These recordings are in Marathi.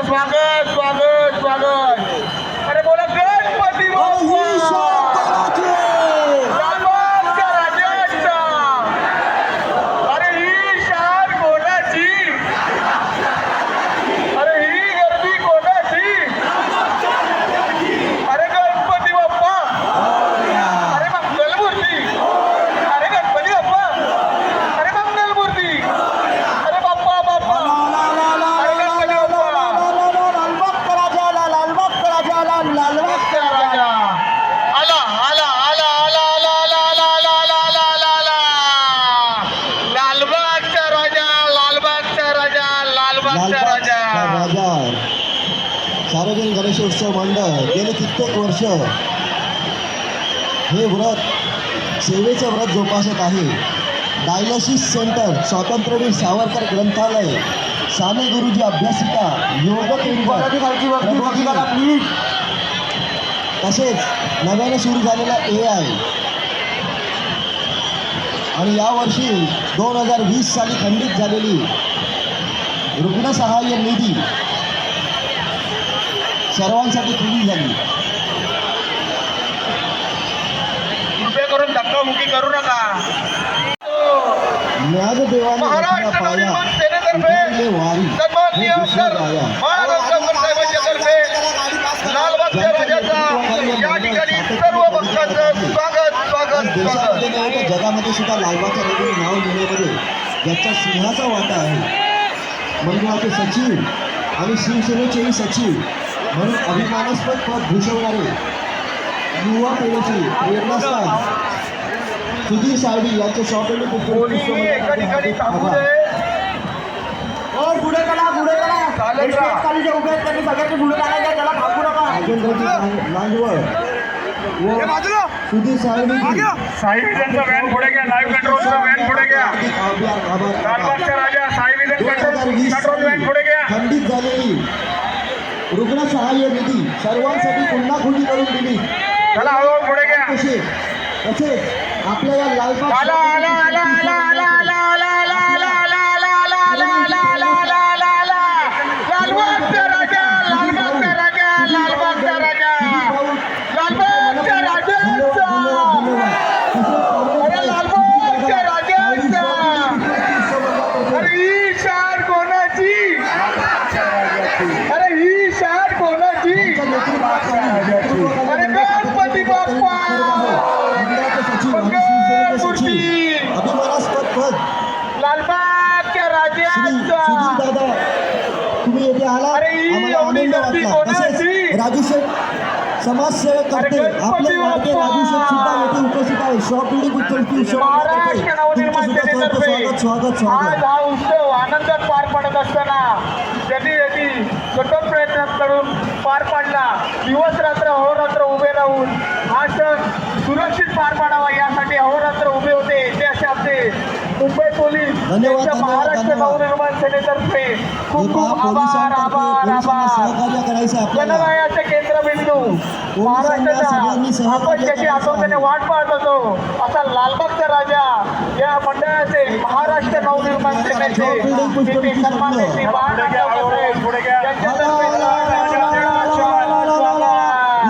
स्वागत स्वागत स्वागत. अरे बोला गणपती बाप्पा. लालबागच्या राजाचा. अरे ही शान कोणाची. अरे ही गर्दी कोणाची. अरे गणपती बाप्पा. अरे मंगलमूर्ती. अरे गणपती बाप्पा. अरे मंगलमूर्ती. अरे बाप्पा बाप्पा. अरे गणपती बाप्पा. लालबागचा राजा आला आला आला आला आला आला आला आला आला आला आला आला. लालबागचा राजा लालबागचा राजा लालबागचा राजा. सार्वजनिक गणेशोत्सव मंडळ गेले कित्येक वर्ष हे व्रत सेवेचं व्रत जोपासत आहे. डायलिसिस सेंटर, स्वातंत्र्यवीर सावरकर ग्रंथालय, साने गुरुजी अभ्यासिका, योग केंद्र, तसेच नव्याने सुरू झालेला AI आणि यावर्षी 2020 साली खंडित झालेली रुग्णसहाय्य निधी सर्वांसाठी खुली झाली. कृपया करून धक्काबुक्की करू नका. ज्ञानदेवाने महाराष्ट्र नवनिर्माण सेनेतर्फे वारी सन्माननीय आमदार महाराज साहेबांच्यातर्फे लालबागच्या राजाचा या ठिकाणी सर्व भक्तांचं स्वागत स्वागत स्वागत. जगामध्ये सुद्धा लालबागच्या राजाचे नाव घेण्यामध्ये याचा सिंहाचा वाटा आहे. मंडळाचे सचिव आणि शिवसेनेचेही सचिव म्हणून अभिमानास्पद पद भूषवणारे युवा पिढीची प्रेरणास्थान सुधीर साळवी यांचे शॉपिंग एका ठिकाणी थांबू दे. पुढे करा पुढे करा. चालेल का? खाली जे उभे आहेत त्यांनी सगळ्यांनी पुढे काढायचं. त्याला थांबू नका. लांजवळ सुधीर साळवी साई विजनचा व्हॅन पुढे घ्या. लाईव्ह कंट्रोलचा व्हॅन पुढे घ्या. लालबागचा राजा साई विजन कंट्रोल व्हॅन पुढे घ्या. खंडित झालेली रुग्णसहाय्य निधी सर्वांसाठी पुन्हा खुली करून दिली. चला हळूहळू पुढे घ्या. तसेच आपल्या या लालबाग आला आला आला आला आला आला आला आला आला आला आला आला आला आला आला आला आला आला. लालबागचा राजा लालबागचा राजा लालबागचा राजा लालबागच्या राजाचा. अरे लालबागच्या राजाचा. अरे ही शान कोणाची. अरे ही शान कोणाची. अरे गणपती बाप्पा. अभिमानास्पद पद लालबागच्या राजाचा. दादा तुम्ही येथे आला अरे ही आम्हाला एवढी आनंद गर्दी वाटला. तसेच कोणाची. राजू शेठ समाजसेवक करते आपले लाडके राजू शेठ सुद्धा येथे उपस्थित आहे. शॉप बिल्डिंग उत्सव महाराष्ट्र नवनिर्माण सेनेतर्फे स्वागत स्वागत आज स्वागत. हा उत्सव आनंदात पार पडत असताना त्यांनी याची कठोर प्रयत्न करून पार पाडला. दिवस रात्र अहोरात्र उभे राहून हा सण सुरक्षित पार पाडावा यासाठी अहोरात्र उभे होते. ते असे आपले मुंबई पोलीस धन्यवाद, यांच्या महाराष्ट्र धन्यवाद. नवनिर्माण सेनेतर्फे खूप खूप आभार आभार आभार. सहकार्य करायचं आपल्याला. जनमायाचे केंद्रबिंदू महाराष्ट्राचा आपण त्याची आतुरतेने वाट पाहत होतो असा लालबागचा राजा या मंडळाचे महाराष्ट्र नवनिर्माण सेनेचे तिथे सन्माननीय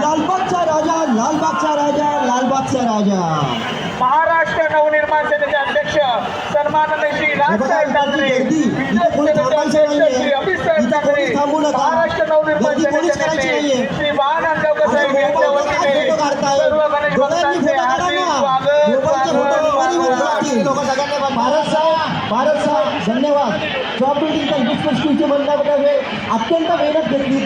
लालबागचा राजा लालबागचा राजा लालबागचा राजा. महाराष्ट्र नवनिर्माण सेनेचे अध्यक्ष सन्माननीय श्री राजसाहेब ठाकरे, श्री अमित साहेब ठाकरे, महाराष्ट्र नवनिर्माण सेनेचे नेते श्री वाहन अंगावकर साहेब यांच्या वतीने सर्व गणेश भक्तांचे हार्दिक भारत साहेब धन्यवाद. शॉप बिल्डिंगच्या मंडळामध्ये अत्यंत मेहनत घेतली.